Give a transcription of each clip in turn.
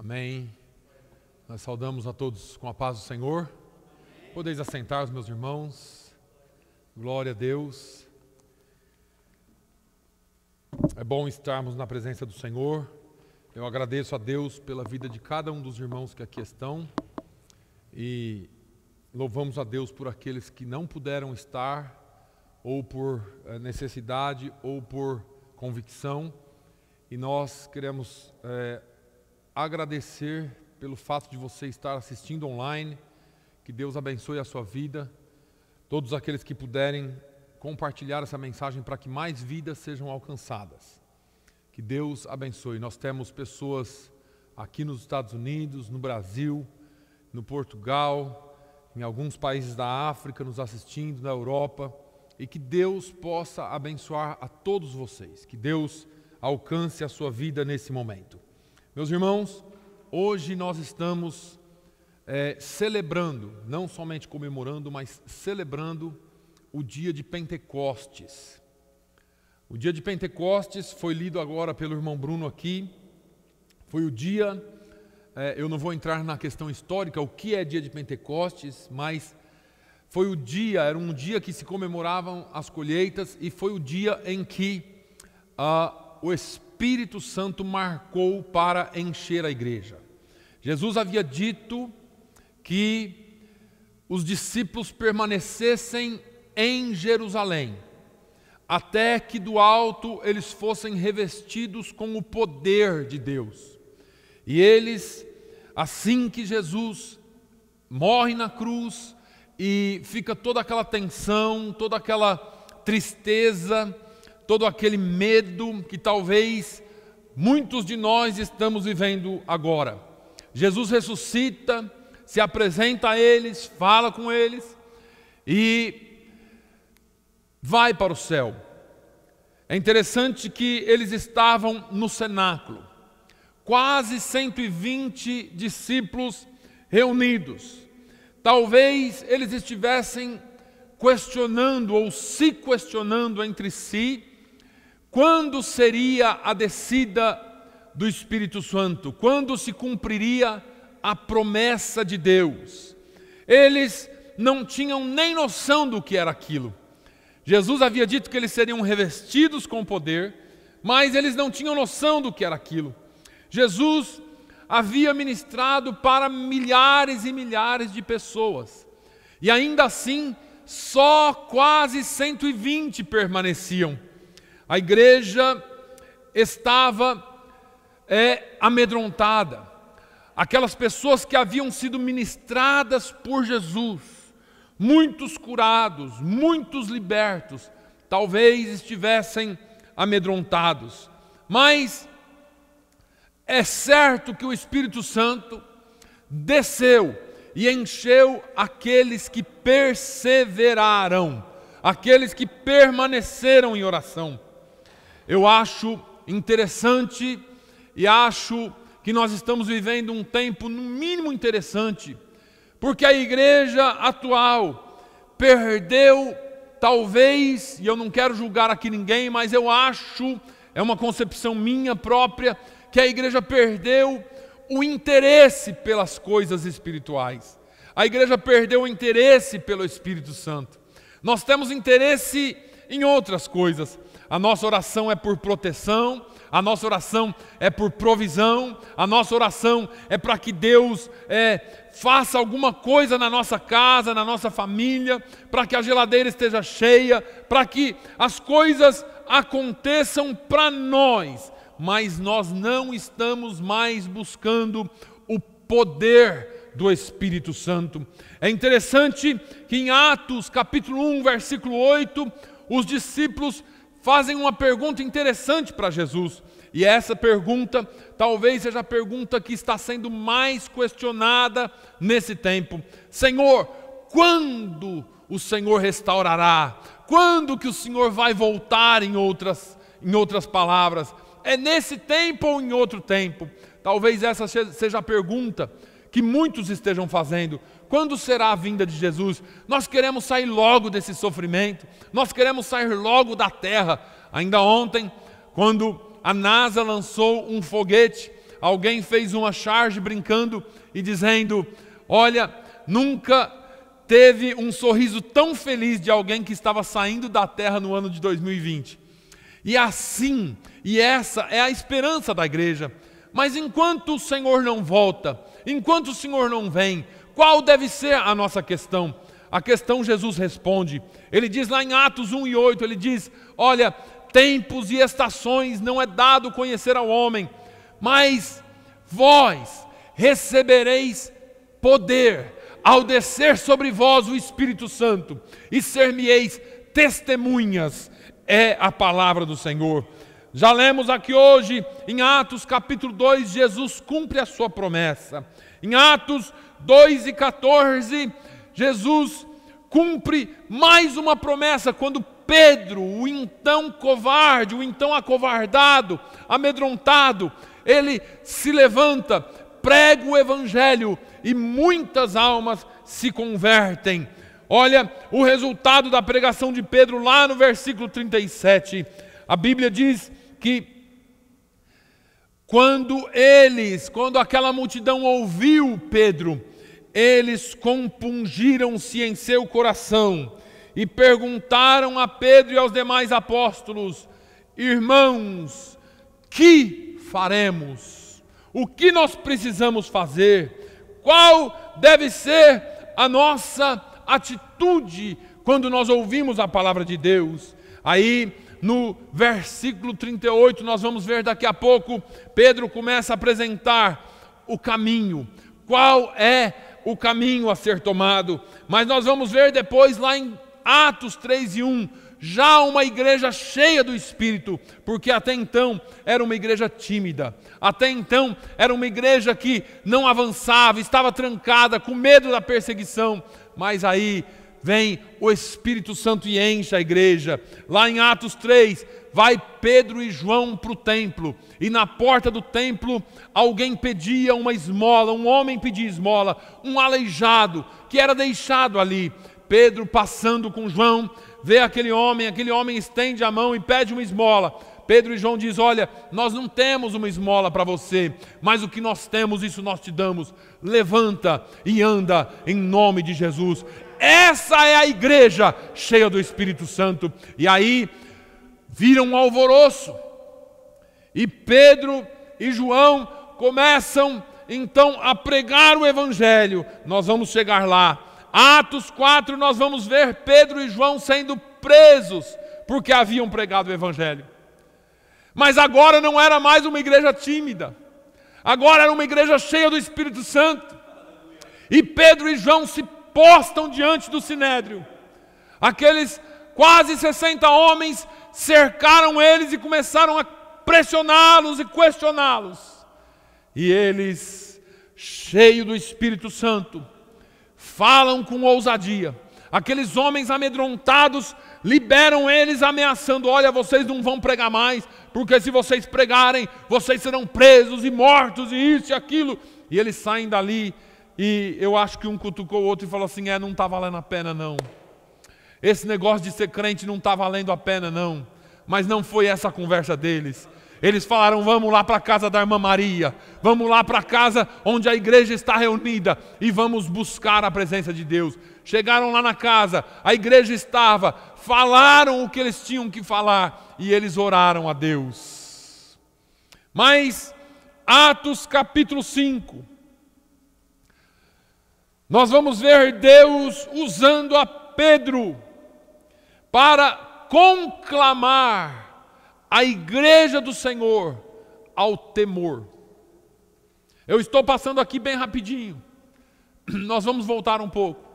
Amém. Nós saudamos a todos com a paz do Senhor. Podeis assentar, os meus irmãos. Glória a Deus. É bom estarmos na presença do Senhor. Eu agradeço a Deus pela vida de cada um dos irmãos que aqui estão. E louvamos a Deus por aqueles que não puderam estar, ou por necessidade, ou por convicção. E nós queremos agradecer pelo fato de você estar assistindo online. Que Deus abençoe a sua vida. Todos aqueles que puderem compartilhar essa mensagem para que mais vidas sejam alcançadas. Que Deus abençoe. Nós temos pessoas aqui nos Estados Unidos, no Brasil, no Portugal, em alguns países da África nos assistindo, na Europa. E que Deus possa abençoar a todos vocês. Que Deus alcance a sua vida nesse momento. Meus irmãos, hoje nós estamos celebrando, não somente comemorando, mas celebrando o dia de Pentecostes. O dia de Pentecostes foi lido agora pelo irmão Bruno aqui. Foi o dia, eu não vou entrar na questão histórica, o que é dia de Pentecostes, mas foi o dia, era um dia que se comemoravam as colheitas e foi o dia em que o Espírito Santo marcou para encher a igreja. Jesus havia dito que os discípulos permanecessem em Jerusalém, até que do alto eles fossem revestidos com o poder de Deus. E eles, assim que Jesus morre na cruz e fica toda aquela tensão, toda aquela tristeza, todo aquele medo que talvez muitos de nós estamos vivendo agora. Jesus ressuscita, se apresenta a eles, fala com eles e vai para o céu. É interessante que eles estavam no cenáculo, quase 120 discípulos reunidos. Talvez eles estivessem questionando ou se questionando entre si quando seria a descida do Espírito Santo, quando se cumpriria a promessa de Deus. Eles não tinham nem noção do que era aquilo. Jesus havia dito que eles seriam revestidos com poder, mas eles não tinham noção do que era aquilo. Jesus havia ministrado para milhares e milhares de pessoas, e ainda assim, só quase 120 permaneciam. A igreja estava amedrontada. Aquelas pessoas que haviam sido ministradas por Jesus, muitos curados, muitos libertos, talvez estivessem amedrontados. Mas é certo que o Espírito Santo desceu e encheu aqueles que perseveraram, aqueles que permaneceram em oração. Eu acho interessante e acho que nós estamos vivendo um tempo no mínimo interessante, porque a igreja atual perdeu, talvez, e eu não quero julgar aqui ninguém, mas eu acho, é uma concepção minha própria, que a igreja perdeu o interesse pelas coisas espirituais. A igreja perdeu o interesse pelo Espírito Santo. Nós temos interesse em outras coisas. A nossa oração é por proteção, a nossa oração é por provisão, a nossa oração é para que Deus faça alguma coisa na nossa casa, na nossa família, para que a geladeira esteja cheia, para que as coisas aconteçam para nós, mas nós não estamos mais buscando o poder do Espírito Santo. É interessante que em Atos capítulo 1, versículo 8, os discípulos fazem uma pergunta interessante para Jesus. E essa pergunta talvez seja a pergunta que está sendo mais questionada nesse tempo. Senhor, quando o Senhor restaurará? Quando que o Senhor vai voltar, em outras palavras? É nesse tempo ou em outro tempo? Talvez essa seja a pergunta que muitos estejam fazendo. Quando será a vinda de Jesus? Nós queremos sair logo desse sofrimento. Nós queremos sair logo da terra. Ainda ontem, quando a NASA lançou um foguete, alguém fez uma charge brincando e dizendo: olha, nunca teve um sorriso tão feliz de alguém que estava saindo da terra no ano de 2020. E assim, e essa é a esperança da igreja. Mas enquanto o Senhor não volta, enquanto o Senhor não vem, qual deve ser a nossa questão? A questão Jesus responde. Ele diz lá em Atos 1:8, ele diz: olha, tempos e estações não é dado conhecer ao homem, mas vós recebereis poder ao descer sobre vós o Espírito Santo, e ser-me-eis testemunhas, é a palavra do Senhor. Já lemos aqui hoje, em Atos capítulo 2, Jesus cumpre a sua promessa. Em Atos 2:14, Jesus cumpre mais uma promessa, quando Pedro, o então covarde, o então acovardado, amedrontado, ele se levanta, prega o evangelho e muitas almas se convertem. Olha o resultado da pregação de Pedro lá no versículo 37. A Bíblia diz que quando aquela multidão ouviu Pedro, eles compungiram-se em seu coração e perguntaram a Pedro e aos demais apóstolos: irmãos, que faremos? O que nós precisamos fazer? Qual deve ser a nossa atitude quando nós ouvimos a palavra de Deus? Aí, no versículo 38, nós vamos ver daqui a pouco, Pedro começa a apresentar o caminho. Qual é o caminho a ser tomado? Mas nós vamos ver depois lá em Atos 3:1, já uma igreja cheia do Espírito, porque até então era uma igreja tímida, até então era uma igreja que não avançava, estava trancada, com medo da perseguição, mas aí vem o Espírito Santo e enche a igreja. Lá em Atos 3, vai Pedro e João para o templo, e na porta do templo alguém pedia uma esmola, um homem pedia esmola, um aleijado que era deixado ali. Pedro, passando com João, vê aquele homem estende a mão e pede uma esmola. Pedro e João dizem: olha, nós não temos uma esmola para você, mas o que nós temos, isso nós te damos. Levanta e anda em nome de Jesus. Essa é a igreja cheia do Espírito Santo. E aí vira um alvoroço, e Pedro e João começam então a pregar o evangelho. Nós vamos chegar lá. Atos 4, nós vamos ver Pedro e João sendo presos porque haviam pregado o evangelho. Mas agora não era mais uma igreja tímida, agora era uma igreja cheia do Espírito Santo. E Pedro e João se postam diante do Sinédrio. Aqueles quase 60 homens cercaram eles e começaram a pressioná-los e questioná-los. E eles, cheios do Espírito Santo, falam com ousadia. Aqueles homens amedrontados liberam eles ameaçando: olha, vocês não vão pregar mais, porque se vocês pregarem, vocês serão presos e mortos, e isso e aquilo. E eles saem dali, e eu acho que um cutucou o outro e falou assim: não está valendo a pena não. Esse negócio de ser crente não está valendo a pena não. Mas não foi essa a conversa deles. Eles falaram: vamos lá para a casa da irmã Maria, vamos lá para a casa onde a igreja está reunida e vamos buscar a presença de Deus. Chegaram lá na casa, a igreja estava, falaram o que eles tinham que falar e eles oraram a Deus. Mas Atos capítulo 5, nós vamos ver Deus usando a Pedro para conclamar a igreja do Senhor ao temor. Eu estou passando aqui bem rapidinho, nós vamos voltar um pouco.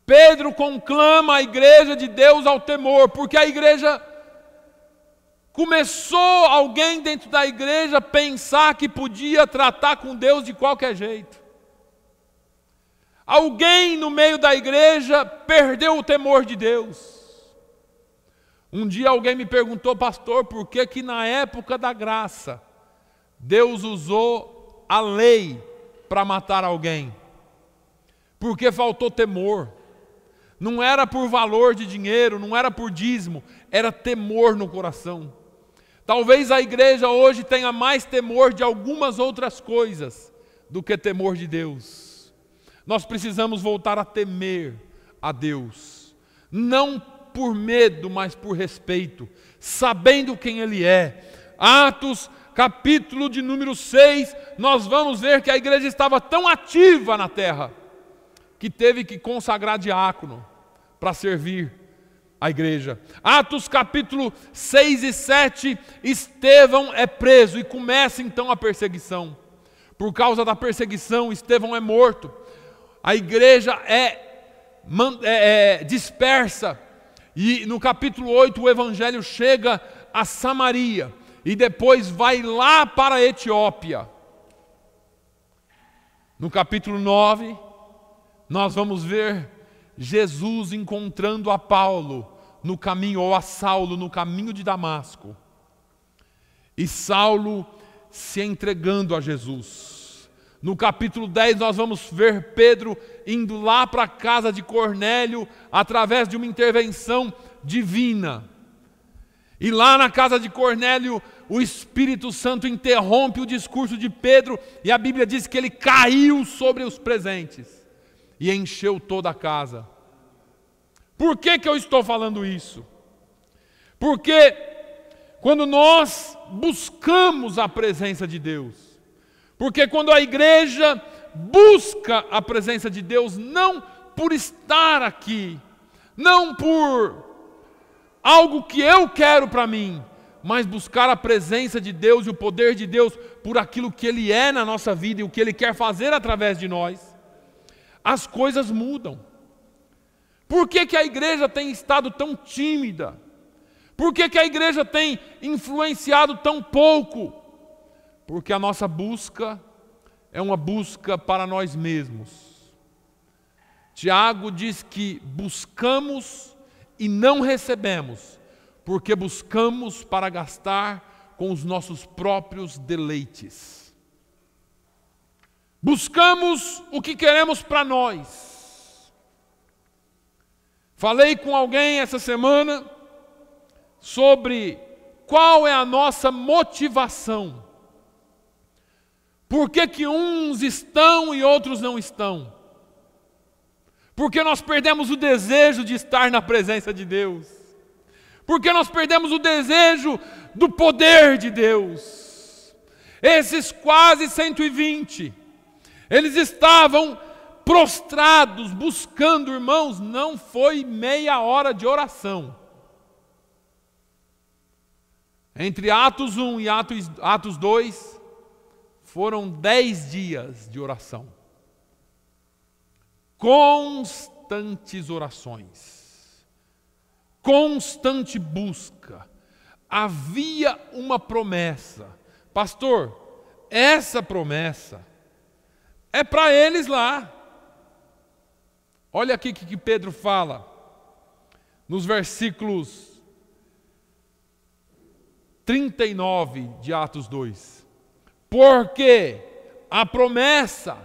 Pedro conclama a igreja de Deus ao temor, porque a igreja começou, alguém dentro da igreja, pensar que podia tratar com Deus de qualquer jeito. Alguém no meio da igreja perdeu o temor de Deus. Um dia alguém me perguntou: pastor, por que na época da graça Deus usou a lei para matar alguém? Porque faltou temor. Não era por valor de dinheiro, não era por dízimo, era temor no coração. Talvez a igreja hoje tenha mais temor de algumas outras coisas do que temor de Deus. Nós precisamos voltar a temer a Deus, não por medo, mas por respeito, sabendo quem Ele é. Atos, capítulo de número 6, nós vamos ver que a igreja estava tão ativa na terra, que teve que consagrar diácono para servir a igreja. Atos capítulo 6 e 7, Estevão é preso e começa então a perseguição. Por causa da perseguição, Estevão é morto. A igreja é dispersa. E no capítulo 8 o evangelho chega a Samaria e depois vai lá para a Etiópia. No capítulo 9, nós vamos ver Jesus encontrando a Paulo no caminho, ou a Saulo no caminho de Damasco. E Saulo se entregando a Jesus. No capítulo 10 nós vamos ver Pedro indo lá para a casa de Cornélio através de uma intervenção divina. E lá na casa de Cornélio o Espírito Santo interrompe o discurso de Pedro e a Bíblia diz que ele caiu sobre os presentes e encheu toda a casa. Por que eu estou falando isso? Porque quando nós buscamos a presença de Deus, porque quando a igreja busca a presença de Deus, não por estar aqui, não por algo que eu quero para mim, mas buscar a presença de Deus e o poder de Deus por aquilo que Ele é na nossa vida e o que Ele quer fazer através de nós, as coisas mudam. Por que a igreja tem estado tão tímida? Por que a igreja tem influenciado tão pouco? Porque a nossa busca é uma busca para nós mesmos. Tiago diz que buscamos e não recebemos, porque buscamos para gastar com os nossos próprios deleites. Buscamos o que queremos para nós. Falei com alguém essa semana sobre qual é a nossa motivação. Por que uns estão e outros não estão? Porque nós perdemos o desejo de estar na presença de Deus. Porque nós perdemos o desejo do poder de Deus. Esses quase 120, eles estavam prostrados, buscando, irmãos, não foi meia hora de oração. Entre Atos 1 e Atos 2, foram 10 dias de oração. Constantes orações. Constante busca. Havia uma promessa. Pastor, essa promessa é para eles lá. Olha aqui o que Pedro fala, nos versículos 39 de Atos 2. Porque a promessa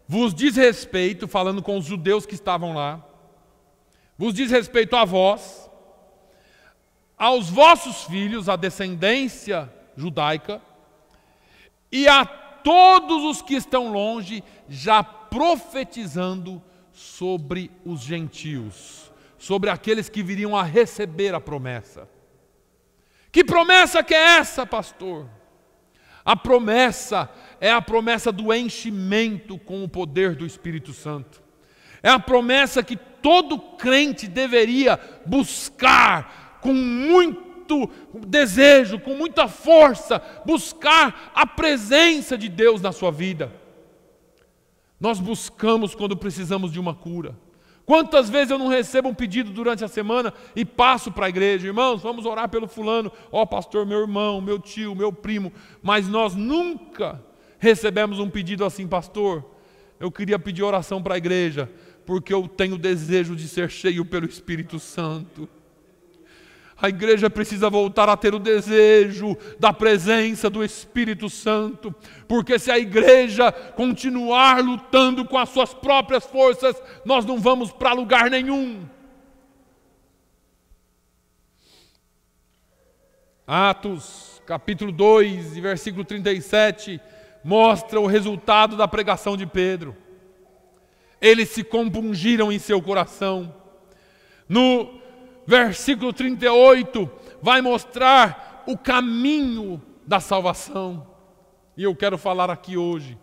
vos diz respeito, falando com os judeus que estavam lá, vos diz respeito a vós, aos vossos filhos, a descendência judaica, e a todos os que estão longe, já profetizando sobre os gentios, sobre aqueles que viriam a receber a promessa. Que promessa que é essa, pastor? A promessa é a promessa do enchimento com o poder do Espírito Santo. É a promessa que todo crente deveria buscar com muito desejo, com muita força, buscar a presença de Deus na sua vida. Nós buscamos quando precisamos de uma cura. Quantas vezes eu não recebo um pedido durante a semana e passo para a igreja, irmãos, vamos orar pelo fulano, pastor, meu irmão, meu tio, meu primo, mas nós nunca recebemos um pedido assim, pastor, eu queria pedir oração para a igreja, porque eu tenho desejo de ser cheio pelo Espírito Santo. A igreja precisa voltar a ter o desejo da presença do Espírito Santo, porque se a igreja continuar lutando com as suas próprias forças, nós não vamos para lugar nenhum. Atos, capítulo 2, versículo 37, mostra o resultado da pregação de Pedro. Eles se compungiram em seu coração. No versículo 38, vai mostrar o caminho da salvação. E eu quero falar aqui hoje,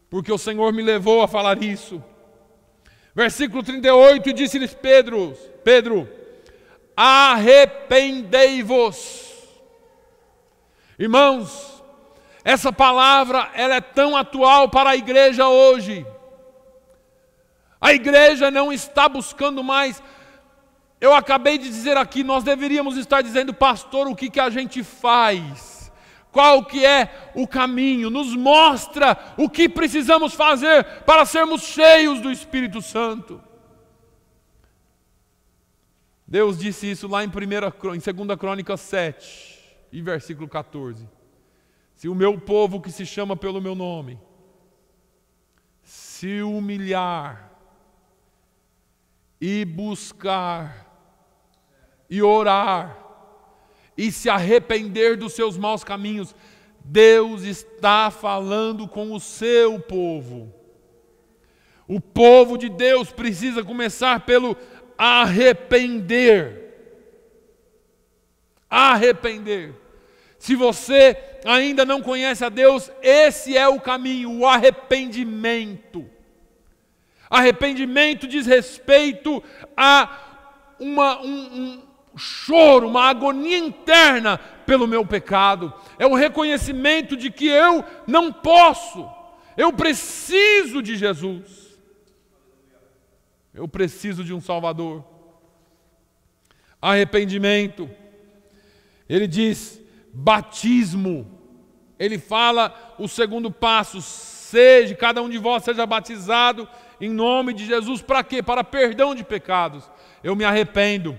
porque o Senhor me levou a falar isso. Versículo 38, e disse-lhes Pedro, arrependei-vos. Irmãos, essa palavra ela é tão atual para a igreja hoje. A igreja não está buscando mais. Eu acabei de dizer aqui, nós deveríamos estar dizendo, pastor, o que a gente faz? Qual que é o caminho? Nos mostra o que precisamos fazer para sermos cheios do Espírito Santo. Deus disse isso lá em 2 Crônicas 7, e versículo 14. Se o meu povo que se chama pelo meu nome se humilhar e buscar e orar e se arrepender dos seus maus caminhos, Deus está falando com o seu povo. O povo de Deus precisa começar pelo arrepender. Arrepender. Se você ainda não conhece a Deus, esse é o caminho, o arrependimento. Arrependimento diz respeito a um choro, uma agonia interna pelo meu pecado. É o reconhecimento de que eu não posso, eu preciso de Jesus. Eu preciso de um Salvador. Arrependimento. Ele diz batismo. Ele fala o segundo passo: cada um de vós seja batizado em nome de Jesus. Para quê? Para perdão de pecados. Eu me arrependo.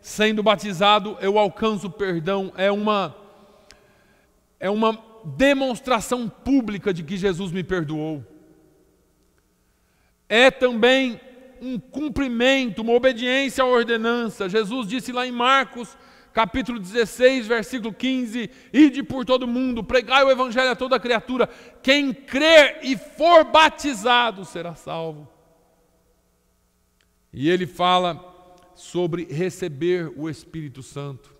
Sendo batizado, eu alcanço perdão. É uma demonstração pública de que Jesus me perdoou. É também um cumprimento, uma obediência à ordenança. Jesus disse lá em Marcos, capítulo 16, versículo 15, ide por todo mundo, pregai o evangelho a toda criatura, quem crer e for batizado será salvo. E ele fala sobre receber o Espírito Santo.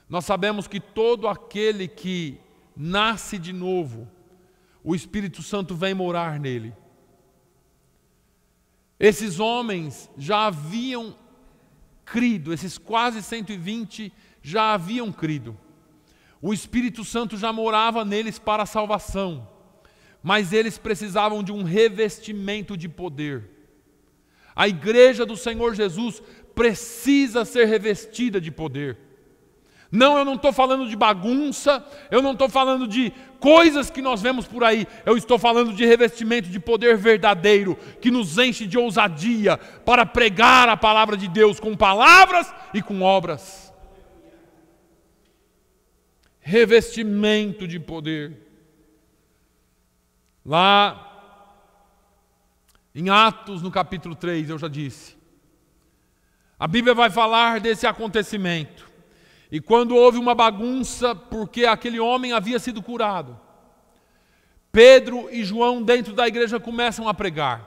Nós sabemos que todo aquele que nasce de novo, o Espírito Santo vem morar nele. Esses homens já haviam crido, esses quase 120 já haviam crido. O Espírito Santo já morava neles para a salvação, mas eles precisavam de um revestimento de poder. A igreja do Senhor Jesus precisa ser revestida de poder. Não, eu não estou falando de bagunça, eu não estou falando de coisas que nós vemos por aí, eu estou falando de revestimento de poder verdadeiro, que nos enche de ousadia para pregar a palavra de Deus com palavras e com obras. Revestimento de poder. Lá em Atos, no capítulo 3, eu já disse, a Bíblia vai falar desse acontecimento. E quando houve uma bagunça, porque aquele homem havia sido curado, Pedro e João dentro da igreja começam a pregar.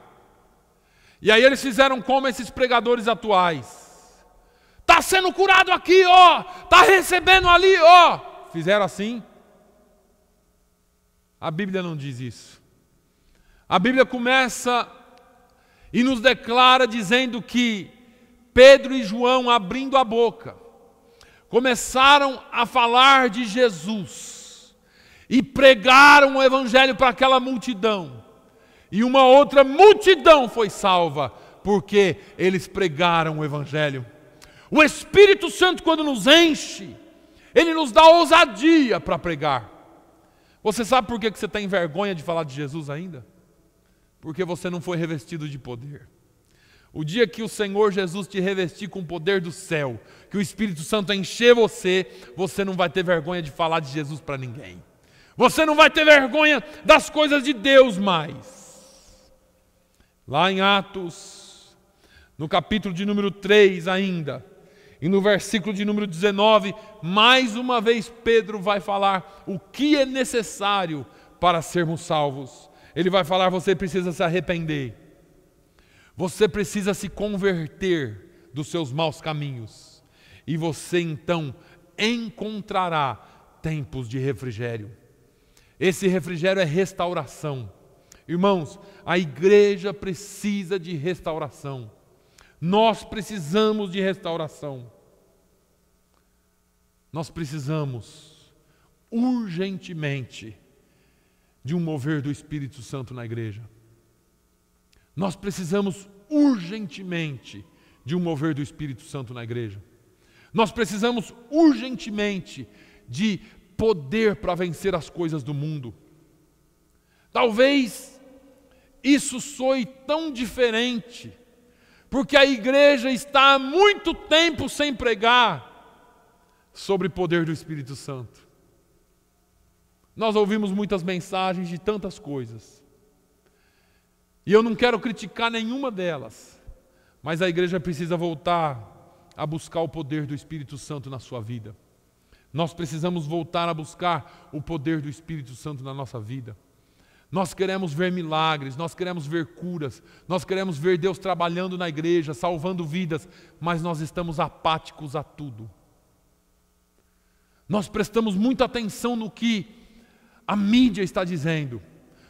E aí eles fizeram como esses pregadores atuais. Está sendo curado aqui, ó. Está recebendo ali, ó. Fizeram assim? A Bíblia não diz isso. A Bíblia começa e nos declara dizendo que Pedro e João, abrindo a boca, começaram a falar de Jesus e pregaram o evangelho para aquela multidão. E uma outra multidão foi salva, porque eles pregaram o evangelho. O Espírito Santo, quando nos enche, ele nos dá ousadia para pregar. Você sabe por que você tem vergonha de falar de Jesus ainda? Porque você não foi revestido de poder. O dia que o Senhor Jesus te revestir com o poder do céu, que o Espírito Santo encher você, você não vai ter vergonha de falar de Jesus para ninguém. Você não vai ter vergonha das coisas de Deus mais. Lá em Atos, no capítulo de número 3 ainda, E no versículo de número 19, mais uma vez Pedro vai falar o que é necessário para sermos salvos. Ele vai falar: você precisa se arrepender. Você precisa se converter dos seus maus caminhos. E você então encontrará tempos de refrigério. Esse refrigério é restauração. Irmãos, a igreja precisa de restauração. Nós precisamos de restauração. Nós precisamos urgentemente de um mover do Espírito Santo na igreja. Nós precisamos urgentemente de um mover do Espírito Santo na igreja. Nós precisamos urgentemente de poder para vencer as coisas do mundo. Talvez isso soe tão diferente, porque a igreja está há muito tempo sem pregar sobre o poder do Espírito Santo. Nós ouvimos muitas mensagens de tantas coisas, e eu não quero criticar nenhuma delas, mas a igreja precisa voltar a buscar o poder do Espírito Santo na sua vida. Nós precisamos voltar a buscar o poder do Espírito Santo na nossa vida. Nós queremos ver milagres, nós queremos ver curas, nós queremos ver Deus trabalhando na igreja, salvando vidas, mas nós estamos apáticos a tudo. Nós prestamos muita atenção no que a mídia está dizendo.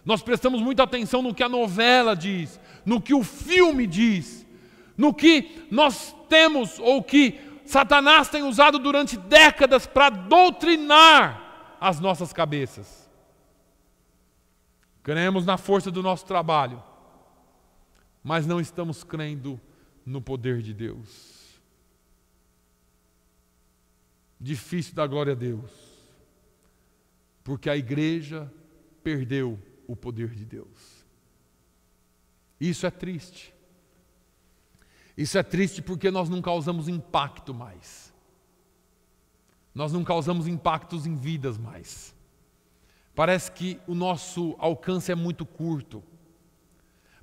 Nós prestamos muita atenção no que a novela diz, no que o filme diz, no que nós temos ou que Satanás tem usado durante décadas para doutrinar as nossas cabeças. Cremos na força do nosso trabalho, mas não estamos crendo no poder de Deus. Difícil dar glória a Deus, porque a igreja perdeu o poder de Deus. Isso é triste. Isso é triste porque nós não causamos impacto mais. Nós não causamos impactos em vidas mais. Parece que o nosso alcance é muito curto.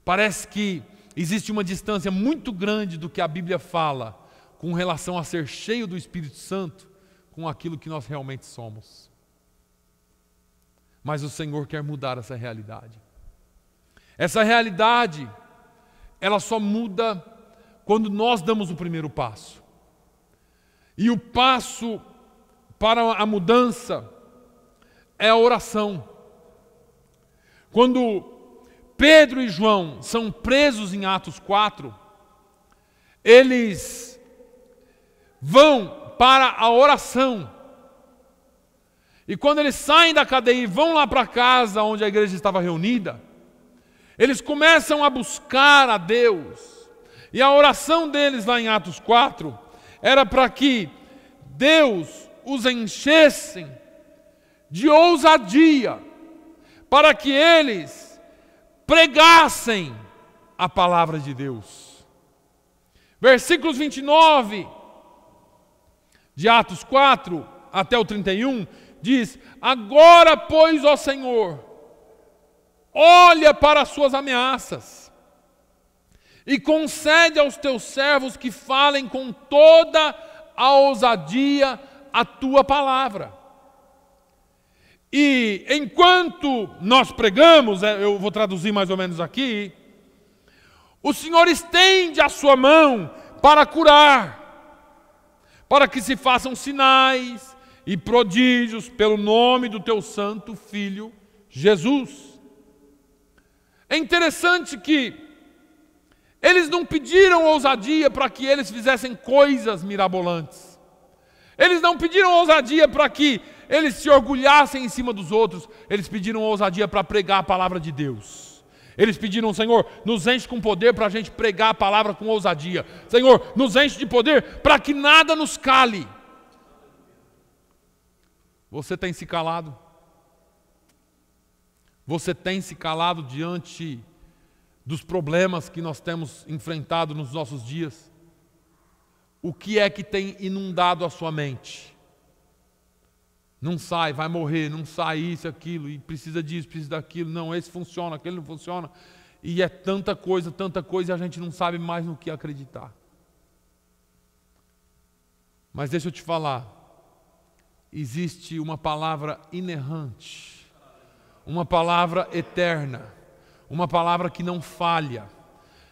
Parece que existe uma distância muito grande do que a Bíblia fala com relação a ser cheio do Espírito Santo com aquilo que nós realmente somos. Mas o Senhor quer mudar essa realidade. Essa realidade, ela só muda quando nós damos o primeiro passo. E o passo para a mudança é a oração. Quando Pedro e João são presos em Atos 4, eles vão para a oração. E quando eles saem da cadeia e vão lá para a casa onde a igreja estava reunida, eles começam a buscar a Deus. E a oração deles lá em Atos 4 era para que Deus os enchesse de ousadia, para que eles pregassem a palavra de Deus. Versículos 29 de Atos 4 até o 31 diz: agora, pois, ó Senhor, olha para as suas ameaças e concede aos teus servos que falem com toda a ousadia a tua palavra. E enquanto nós pregamos, eu vou traduzir mais ou menos aqui, o Senhor estende a sua mão para curar, para que se façam sinais e prodígios pelo nome do teu santo Filho Jesus. É interessante que eles não pediram ousadia para que eles fizessem coisas mirabolantes. Eles não pediram ousadia para que eles se orgulhassem em cima dos outros. Eles pediram ousadia para pregar a palavra de Deus. Eles pediram: Senhor, nos enche com poder para a gente pregar a palavra com ousadia. Senhor, nos enche de poder para que nada nos cale. Você tem se calado? Você tem se calado diante dos problemas que nós temos enfrentado nos nossos dias? O que é que tem inundado a sua mente? Não sai, vai morrer, não sai isso, aquilo, e precisa disso, precisa daquilo, não, esse funciona, aquele não funciona. E é tanta coisa, e a gente não sabe mais no que acreditar. Mas deixa eu te falar, existe uma palavra inerrante, uma palavra eterna, uma palavra que não falha.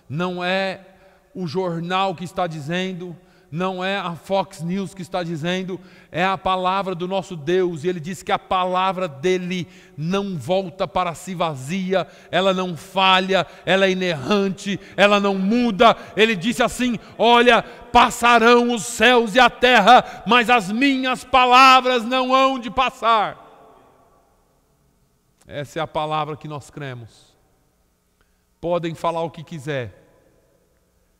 Não é o jornal que está dizendo, não é a Fox News que está dizendo, é a palavra do nosso Deus. E Ele diz que a palavra dEle não volta para si vazia, ela não falha, ela é inerrante, ela não muda. Ele disse assim: olha, passarão os céus e a terra, mas as minhas palavras não hão de passar. Essa é a palavra que nós cremos. Podem falar o que quiser,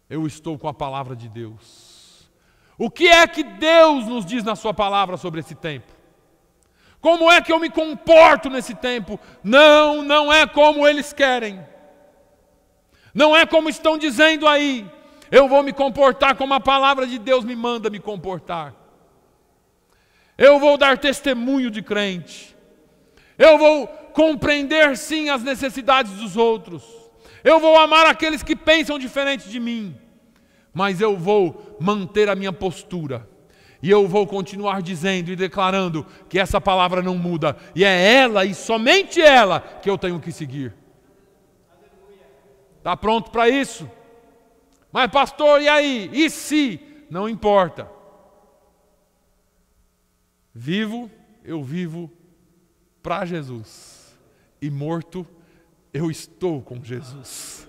eu estou com a palavra de Deus. O que é que Deus nos diz na sua palavra sobre esse tempo? Como é que eu me comporto nesse tempo? Não é como eles querem. Não é como estão dizendo aí. Eu vou me comportar como a palavra de Deus me manda me comportar. Eu vou dar testemunho de crente. Eu vou compreender sim as necessidades dos outros. Eu vou amar aqueles que pensam diferente de mim. Mas eu vou manter a minha postura. E eu vou continuar dizendo e declarando que essa palavra não muda. E é ela e somente ela que eu tenho que seguir. Está pronto para isso? Mas pastor, e aí? E se? Não importa. Eu vivo para Jesus. E morto, eu estou com Jesus.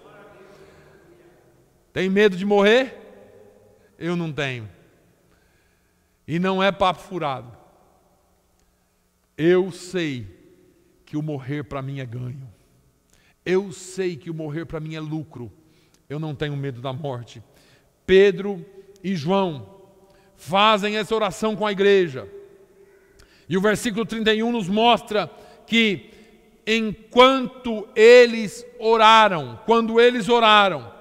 Tem medo de morrer? Eu não tenho. E não é papo furado. Eu sei que o morrer para mim é ganho. Eu sei que o morrer para mim é lucro. Eu não tenho medo da morte. Pedro e João fazem essa oração com a igreja. E o versículo 31 nos mostra que enquanto eles oraram, quando eles oraram,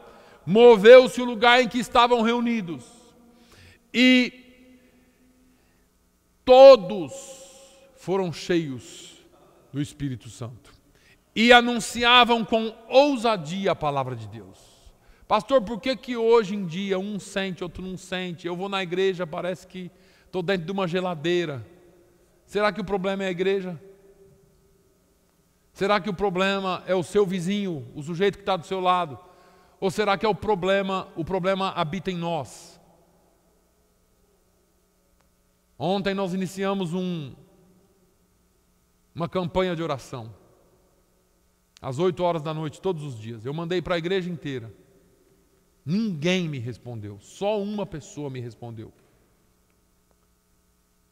moveu-se o lugar em que estavam reunidos. E todos foram cheios do Espírito Santo e anunciavam com ousadia a palavra de Deus. Pastor, por que hoje em dia um sente, outro não sente? Eu vou na igreja, parece que estou dentro de uma geladeira. Será que o problema é a igreja? Será que o problema é o seu vizinho, o sujeito que está do seu lado? Ou será que é o problema habita em nós? Ontem nós iniciamos uma campanha de oração. Às 8 horas da noite, todos os dias. Eu mandei para a igreja inteira. Ninguém me respondeu. Só uma pessoa me respondeu.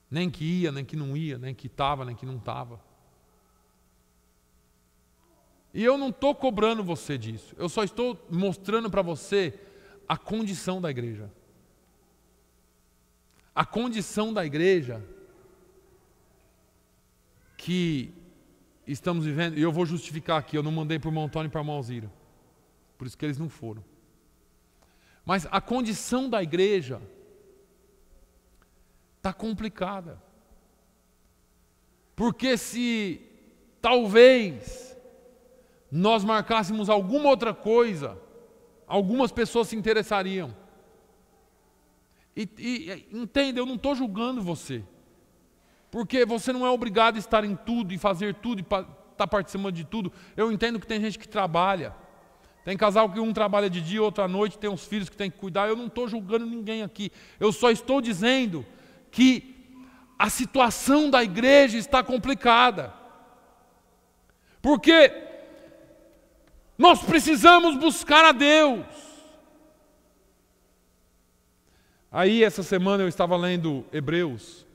Nem que ia, nem que não ia, nem que estava, nem que não estava. E eu não estou cobrando você disso. Eu só estou mostrando para você a condição da igreja. A condição da igreja que estamos vivendo, e eu vou justificar aqui, eu não mandei para o irmão Antônio e para a irmã Alzira. Por isso que eles não foram. Mas a condição da igreja está complicada. Porque se talvez nós marcássemos alguma outra coisa, algumas pessoas se interessariam. E entenda, eu não estou julgando você. Porque você não é obrigado a estar em tudo e fazer tudo e estar participando de tudo. Eu entendo que tem gente que trabalha. Tem casal que um trabalha de dia, outro à noite, tem uns filhos que tem que cuidar. Eu não estou julgando ninguém aqui. Eu só estou dizendo que a situação da igreja está complicada. Porque nós precisamos buscar a Deus. Aí essa semana eu estava lendo Hebreus.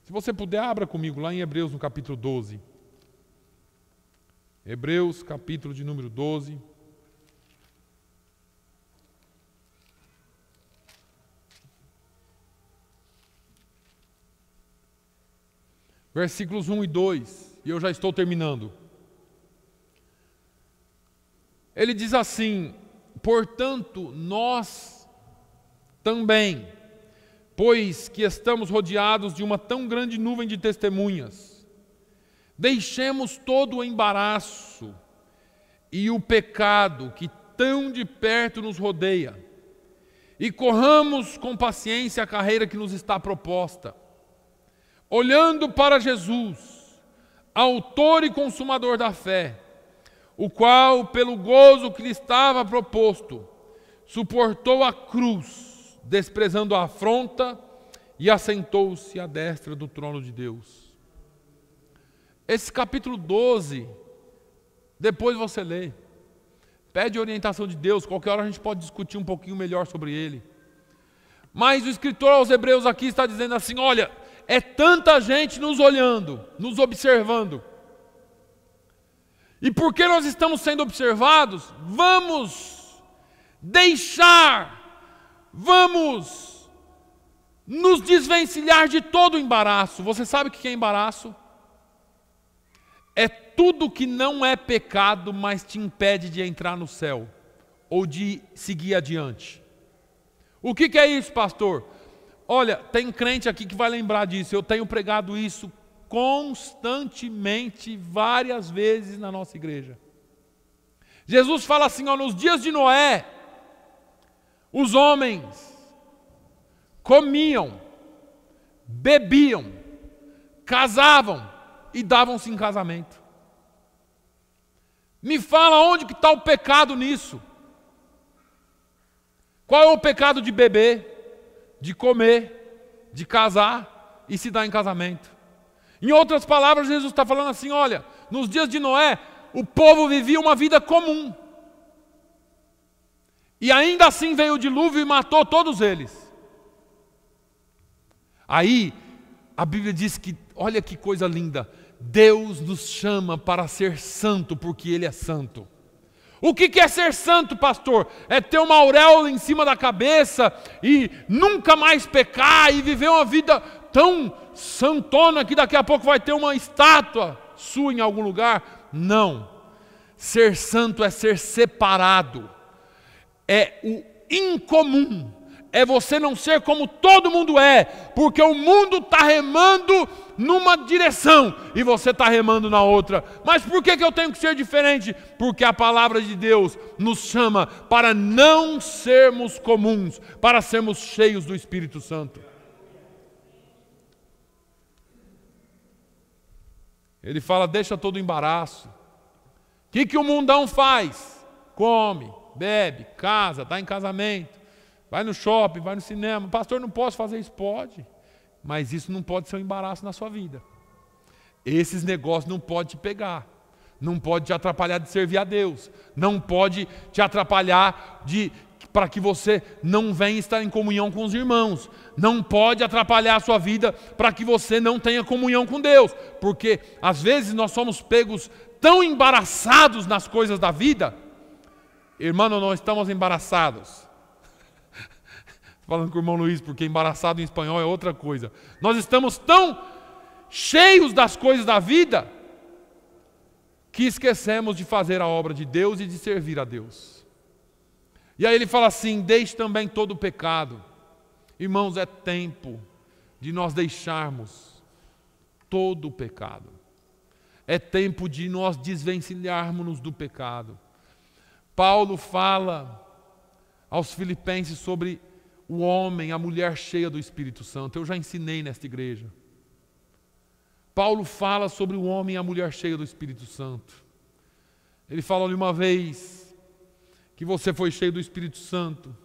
Se você puder, abra comigo lá em Hebreus no capítulo 12. Hebreus, capítulo de número 12. Versículos 1 e 2, e eu já estou terminando. Ele diz assim: portanto, nós também, pois que estamos rodeados de uma tão grande nuvem de testemunhas, deixemos todo o embaraço e o pecado que tão de perto nos rodeia, e corramos com paciência a carreira que nos está proposta, olhando para Jesus, autor e consumador da fé, o qual, pelo gozo que lhe estava proposto, suportou a cruz, desprezando a afronta, e assentou-se à destra do trono de Deus. Esse capítulo 12, depois você lê. Pede orientação de Deus, qualquer hora a gente pode discutir um pouquinho melhor sobre ele. Mas o escritor aos Hebreus aqui está dizendo assim, olha, é tanta gente nos olhando, nos observando. E porque nós estamos sendo observados, vamos vamos nos desvencilhar de todo o embaraço. Você sabe o que é embaraço? É tudo que não é pecado, mas te impede de entrar no céu, ou de seguir adiante. O que é isso, pastor? Olha, tem crente aqui que vai lembrar disso, eu tenho pregado isso constantemente, várias vezes na nossa igreja. Jesus fala assim, ó, nos dias de Noé, os homens comiam, bebiam, casavam e davam-se em casamento. Me fala onde que está o pecado nisso? Qual é o pecado de beber, de comer, de casar e se dar em casamento? Em outras palavras, Jesus está falando assim, olha, nos dias de Noé, o povo vivia uma vida comum. E ainda assim veio o dilúvio e matou todos eles. Aí, a Bíblia diz que, olha que coisa linda, Deus nos chama para ser santo, porque Ele é santo. O que é ser santo, pastor? É ter uma auréola em cima da cabeça e nunca mais pecar e viver uma vida tão santona que daqui a pouco vai ter uma estátua sua em algum lugar? Não. Ser santo é ser separado. É o incomum. É você não ser como todo mundo é, porque o mundo está remando numa direção e você está remando na outra. Mas por que eu tenho que ser diferente? Porque a palavra de Deus nos chama para não sermos comuns, para sermos cheios do Espírito Santo. Ele fala, deixa todo o embaraço. O que o mundão faz? Come, bebe, casa, está em casamento. Vai no shopping, vai no cinema. Pastor, não posso fazer isso? Pode. Mas isso não pode ser um embaraço na sua vida. Esses negócios não podem te pegar. Não pode te atrapalhar de servir a Deus. Não pode te atrapalhar para que você não venha estar em comunhão com os irmãos. Não pode atrapalhar a sua vida para que você não tenha comunhão com Deus. Porque às vezes nós somos pegos tão embaraçados nas coisas da vida. Irmão, não estamos embaraçados. Falando com o irmão Luiz, porque embaraçado em espanhol é outra coisa. Nós estamos tão cheios das coisas da vida que esquecemos de fazer a obra de Deus e de servir a Deus. E aí ele fala assim, deixe também todo o pecado. Irmãos, é tempo de nós deixarmos todo o pecado. É tempo de nós desvencilharmos-nos do pecado. Paulo fala aos Filipenses sobre o homem, a mulher cheia do Espírito Santo. Eu já ensinei nesta igreja. Paulo fala sobre o homem e a mulher cheia do Espírito Santo. Ele fala uma vez que você foi cheio do Espírito Santo.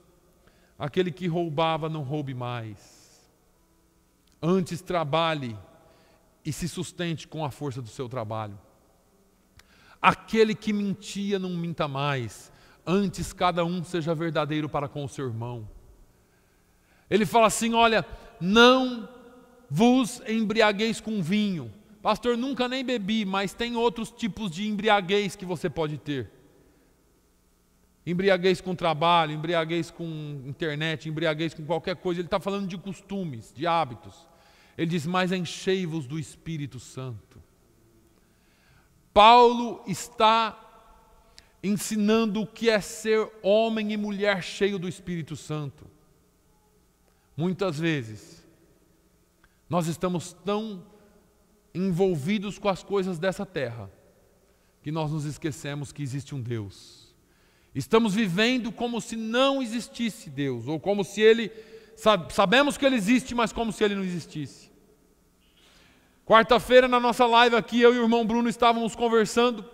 Aquele que roubava, não roube mais. Antes trabalhe e se sustente com a força do seu trabalho. Aquele que mentia, não minta mais. Antes cada um seja verdadeiro para com o seu irmão. Ele fala assim, olha, não vos embriagueis com vinho. Pastor, nunca nem bebi, mas tem outros tipos de embriaguez que você pode ter. Embriaguez com trabalho, embriaguez com internet, embriaguez com qualquer coisa. Ele está falando de costumes, de hábitos. Ele diz, mas enchei-vos do Espírito Santo. Paulo está ensinando o que é ser homem e mulher cheio do Espírito Santo. Muitas vezes, nós estamos tão envolvidos com as coisas dessa terra, que nós nos esquecemos que existe um Deus. Estamos vivendo como se não existisse Deus, ou como se Ele, sabemos que Ele existe, mas como se Ele não existisse. Quarta-feira, na nossa live aqui, eu e o irmão Bruno estávamos conversando,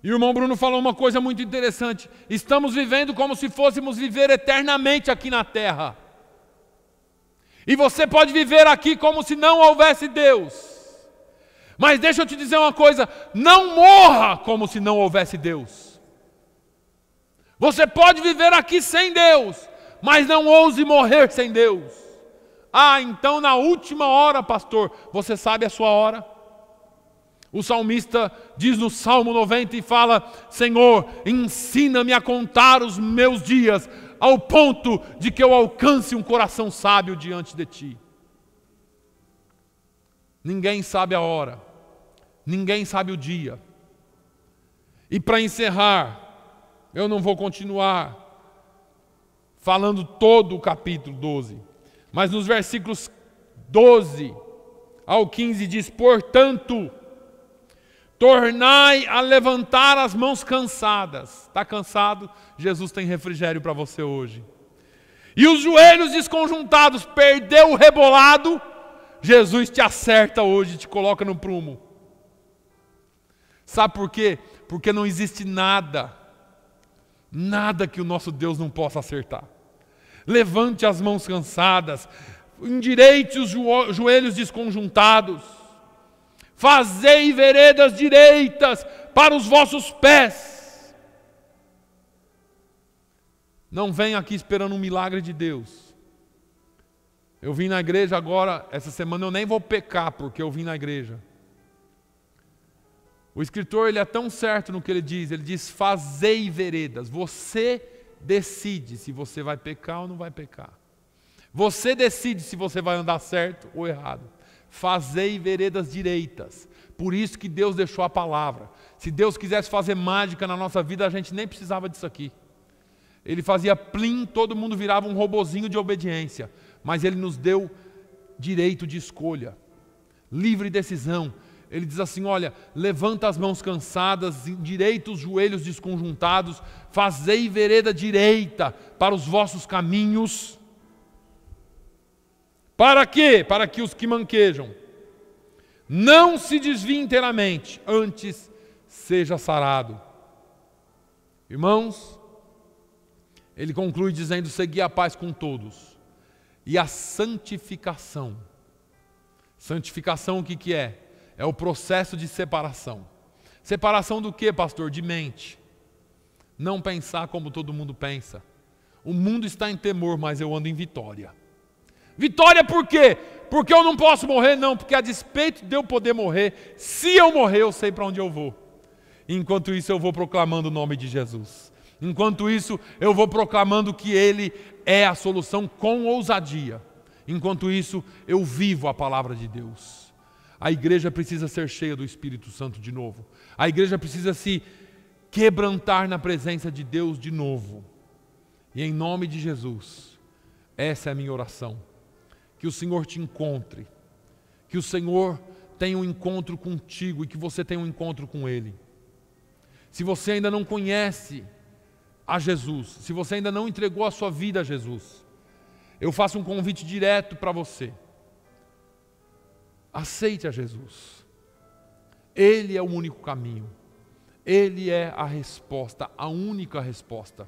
e o irmão Bruno falou uma coisa muito interessante: estamos vivendo como se fôssemos viver eternamente aqui na terra. E você pode viver aqui como se não houvesse Deus. Mas deixa eu te dizer uma coisa: não morra como se não houvesse Deus. Você pode viver aqui sem Deus, mas não ouse morrer sem Deus. Ah, então na última hora, pastor, você sabe a sua hora? O salmista diz no Salmo 90 e fala: Senhor, ensina-me a contar os meus dias, ao ponto de que eu alcance um coração sábio diante de Ti. Ninguém sabe a hora, ninguém sabe o dia. E para encerrar, eu não vou continuar falando todo o capítulo 12, mas nos versículos 12 ao 15 diz: portanto, tornai a levantar as mãos cansadas. Está cansado? Jesus tem refrigério para você hoje. E os joelhos desconjuntados, perdeu o rebolado, Jesus te acerta hoje, te coloca no prumo. Sabe por quê? Porque não existe nada que o nosso Deus não possa acertar. Levante as mãos cansadas, endireite os joelhos desconjuntados, fazei veredas direitas para os vossos pés. Não venha aqui esperando um milagre de Deus. Eu vim na igreja agora, essa semana eu nem vou pecar porque eu vim na igreja. O escritor, ele é tão certo no que ele diz fazei veredas. Você decide se você vai pecar ou não vai pecar. Você decide se você vai andar certo ou errado. Fazei veredas direitas. Por isso que Deus deixou a palavra. Se Deus quisesse fazer mágica na nossa vida, a gente nem precisava disso aqui. Ele fazia plim, todo mundo virava um robozinho de obediência. Mas Ele nos deu direito de escolha, livre decisão. Ele diz assim: olha, levanta as mãos cansadas, endireita os joelhos desconjuntados, fazei vereda direita para os vossos caminhos. Para quê? Para que os que manquejam não se desviem inteiramente, antes seja sarado. Irmãos, ele conclui dizendo: segui a paz com todos e a santificação. Santificação o que é? É o processo de separação. Separação do que, pastor? De mente. Não pensar como todo mundo pensa. O mundo está em temor, mas eu ando em vitória. Vitória por quê? Porque eu não posso morrer? Não, porque a despeito de eu poder morrer, se eu morrer eu sei para onde eu vou. Enquanto isso eu vou proclamando o nome de Jesus. Enquanto isso eu vou proclamando que Ele é a solução com ousadia. Enquanto isso eu vivo a palavra de Deus. A igreja precisa ser cheia do Espírito Santo de novo. A igreja precisa se quebrantar na presença de Deus de novo. E em nome de Jesus, essa é a minha oração. Que o Senhor te encontre. Que o Senhor tenha um encontro contigo e que você tenha um encontro com Ele. Se você ainda não conhece a Jesus, se você ainda não entregou a sua vida a Jesus, eu faço um convite direto para você. Aceite a Jesus. Ele é o único caminho. Ele é a resposta, a única resposta.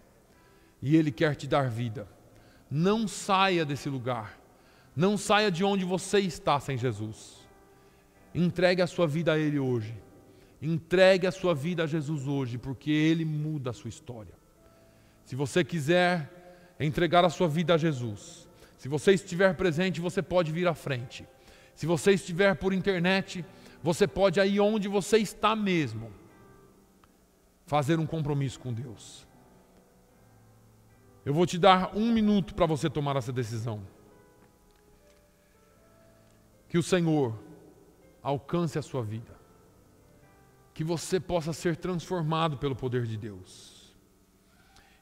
E Ele quer te dar vida. Não saia desse lugar. Não saia de onde você está sem Jesus. Entregue a sua vida a Ele hoje. Entregue a sua vida a Jesus hoje, porque Ele muda a sua história. Se você quiser entregar a sua vida a Jesus, se você estiver presente, você pode vir à frente. Se você estiver por internet, você pode aí onde você está mesmo, fazer um compromisso com Deus. Eu vou te dar 1 minuto para você tomar essa decisão. Que o Senhor alcance a sua vida. Que você possa ser transformado pelo poder de Deus.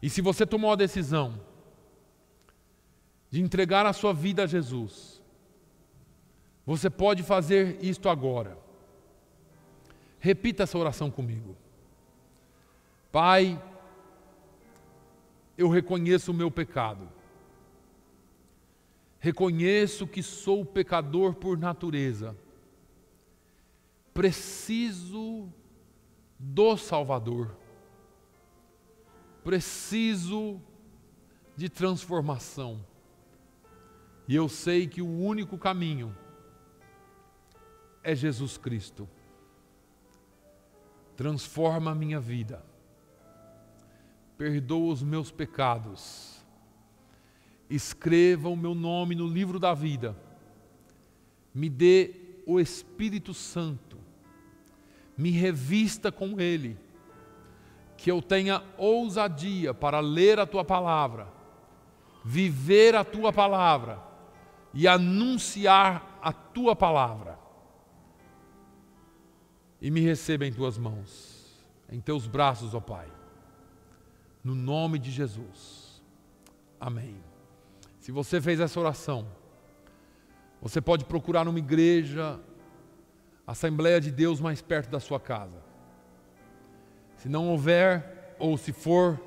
E se você tomou a decisão de entregar a sua vida a Jesus, você pode fazer isto agora. Repita essa oração comigo. Pai, eu reconheço o meu pecado. Reconheço que sou pecador por natureza. Preciso do Salvador. Preciso de transformação. E eu sei que o único caminho é Jesus Cristo. Transforma a minha vida. Perdoa os meus pecados. Escreva o meu nome no livro da vida. Me dê o Espírito Santo. Me revista com Ele. Que eu tenha ousadia para ler a Tua palavra, viver a Tua palavra e anunciar a Tua palavra. E me receba em Tuas mãos, em Teus braços, ó Pai. No nome de Jesus. Amém. Se você fez essa oração, você pode procurar uma igreja, Assembleia de Deus mais perto da sua casa. Se não houver, ou se for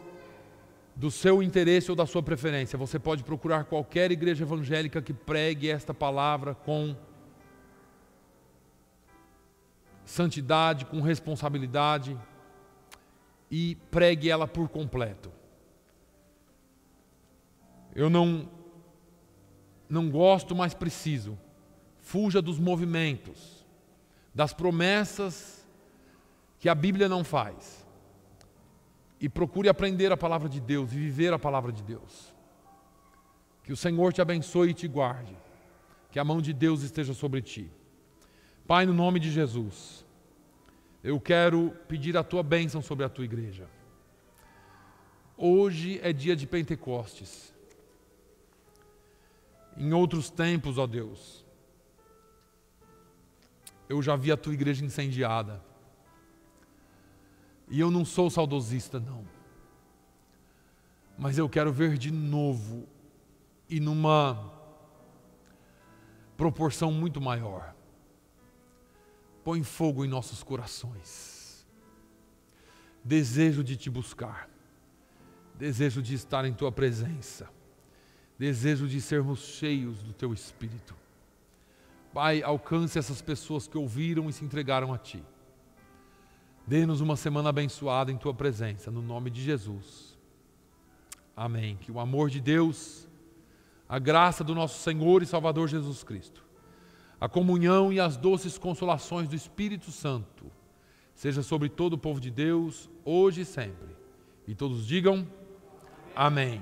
do seu interesse ou da sua preferência, você pode procurar qualquer igreja evangélica que pregue esta palavra com santidade, com responsabilidade, e pregue ela por completo. Eu não gosto, mas preciso. Fuja dos movimentos, das promessas que a Bíblia não faz. E procure aprender a palavra de Deus e viver a palavra de Deus. Que o Senhor te abençoe e te guarde. Que a mão de Deus esteja sobre ti. Pai, no nome de Jesus, eu quero pedir a tua bênção sobre a tua igreja. Hoje é dia de Pentecostes. Em outros tempos, ó Deus, eu já vi a tua igreja incendiada. E eu não sou saudosista, não. Mas eu quero ver de novo e numa proporção muito maior. Põe fogo em nossos corações. Desejo de te buscar. Desejo de estar em tua presença. Desejo de sermos cheios do teu Espírito. Pai, alcance essas pessoas que ouviram e se entregaram a ti. Dê-nos uma semana abençoada em tua presença, no nome de Jesus. Amém. Que o amor de Deus, a graça do nosso Senhor e Salvador Jesus Cristo, a comunhão e as doces consolações do Espírito Santo seja sobre todo o povo de Deus, hoje e sempre. E todos digam amém.